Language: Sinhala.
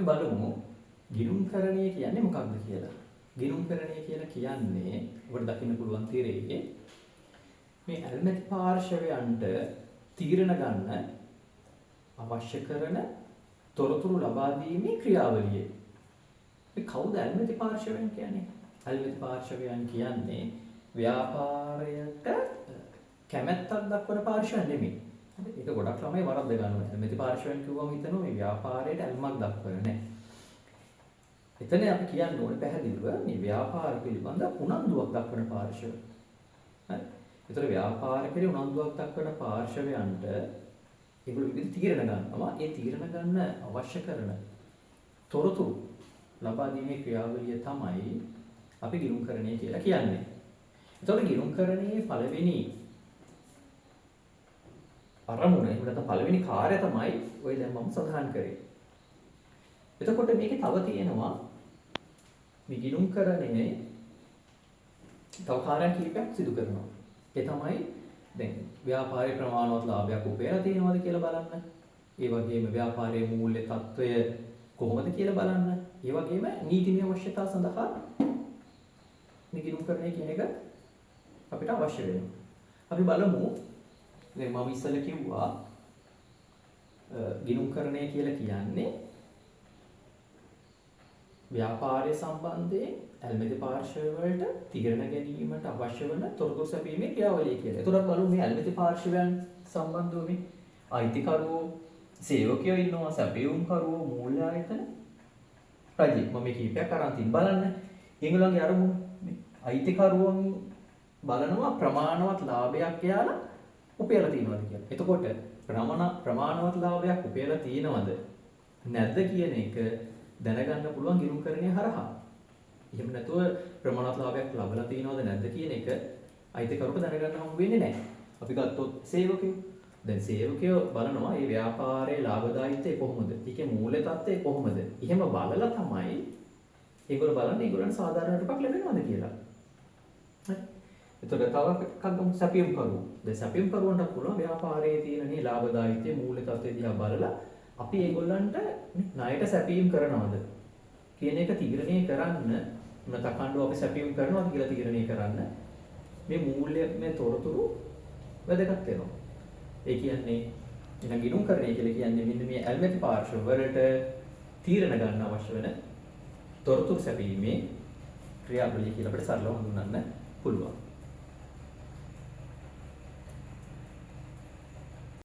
අපි බලමු ගිණුම්කරණය කියන්නේ මොකක්ද කියලා. ගිණුම්කරණය කියලා කියන්නේ ඔබට දකින්න පුළුවන් තීරයේ මේ ඇල්මැති පාර්ශවයන්ට තීරණ ගන්න අවශ්‍ය කරන තොරතුරු ලබා දීමේ ක්‍රියාවලිය. මේ කවුද ඇල්මැති පාර්ශවයන් කියන්නේ? ඇල්මැති පාර්ශවයන් කියන්නේ ව්‍යාපාරයට කැමැත්තක් දක්වන පාර්ශවයන් නෙමෙයි. ඒක ගොඩක් ළමයි වරද්ද ගන්නවා. ඇල්මැති පාර්ශවයන් කිව්වම හිතනවා මේ ව්‍යාපාරයට ඇල්මක් දක්වන නෑ. එතන අපි කියන්න ඕනේ පැහැදිලිව මේ ව්‍යාපාර පිළිබඳ උනන්දුවක් දක්වන පාර්ශව. හරි. ඒතර ව්‍යාපාර කෙරේ උනන්දුවක් දක්වන පාර්ශවයන්ට ඒගොල්ලෝ විවිධ තීරණ ගන්නවා. ඒ තීරණ ගන්න අවශ්‍ය කරන තොරතුරු ලබා දීමේ ක්‍රියාවලිය තමයි අපි ගිණුම්කරණය කියලා කියන්නේ. ඒතකොට ගිණුම්කරණයේ පළවෙනි අරමුණ එහෙම නැත්නම් පළවෙනි කාර්යය තමයි ඔය දැන් මම සඳහන් කරේ. එතකොට මේකේ තව තියෙනවා මේ ගිණුම්කරණයේ තව කාර්යයන් කිහිපයක් සිදු කරනවා. ඒ තමයි දැන් ව්‍යාපාරයේ ප්‍රමාණවත් ලාභයක් උපයලා තියෙනවද කියලා බලන්න. ඒ වගේම ව්‍යාපාරයේ මූල්‍ය తত্ত্বය කොහොමද කියලා බලන්න. ඒ වගේම නීතිමය අවශ්‍යතා සඳහා මේ ගිණුම්කරණය කියන එක අපිට අවශ්‍ය වෙනවා. අපි බලමු දැන් මම ඉස්සෙල්ලා කිව්වා ගිණුම්කරණය කියලා කියන්නේ ව්‍යාපාරය සම්බන්ධයෙන් ඇල්මැති පාර්ශව වලට තීරණ ගැනීමට අවශ්‍ය වන තොරතුරු සැපීමේ ක්‍රියාවලිය කියලා. ඒතරත් බලමු මේ ඇල්මැති පාර්ශවයන් සම්බන්ධව මේ අයිතිකරුවෝ, සේවකයෝ ඉන්නවා, සැපයුම්කරුවෝ, මූල්‍ය ආයතන, රජය. මම මේ කීපයක් අරන් තින් බලන්න. ඒගොල්ලන්ගේ අරමුණු මේ අයිතිකරුවන් බලනවා ප්‍රමාණවත් ලාභයක් යාලා උපයලා තියෙනවද කියලා. එතකොට ප්‍රමාණවත් ලාභයක් උපයලා තියෙනවද නැද්ද කියන එක දැනගන්න පුළුවන් ගිණුම්කරණය හරහා. එහෙම නැතුව ප්‍රමාණවත් ලාභයක් ලබලා තියෙනවද නැද්ද කියන එක අයිතිකරුවක දැනගන්න හම්බ වෙන්නේ නැහැ. අපි ගත්තොත් සේවකයෝ. දැන් සේවකයෝ බලනවා මේ ව්‍යාපාරයේ ලාභදායීත්වය කොහොමද? ඒකේ මූල්‍ය තත්ත්වය කොහොමද? එහෙම බලලා තමයි ඒගොල්ලෝ බලන්නේ ඒගොල්ලන්ට සාධාරණ රටක් ලැබෙනවද කියලා. හරි. එතකොට තව එකක් ගමු සැපයුම්කරුවෝ. දැන් සැපයුම්කරුවන්ට පුළුවන් ව්‍යාපාරයේ තියෙන මේ ලාභදායීත්වය මූල්‍ය තත්ත්වය දිහා බලලා අපි ඒගොල්ලන්ට ණයට සැපයීම් කරනවද කියන එක තීරණය කරන්න නැතකණ්ඩෝ අපි සැපයීම් කරනවද කියලා තීරණය කරන්න මේ මූල්‍ය මේ තොරතුරු වැදගත් වෙනවා. ඒ කියන්නේ ඊළඟ ගිණුම්කරණය කියලා කියන්නේ මෙන්න මේ ඇල්මැති පාර්ශව වලට තීරණ ගන්න අවශ්‍ය වෙන තොරතුරු සැපීමේ ක්‍රියාවලිය කියලා අපිට සරලව හඳුන්වන්න පුළුවන්.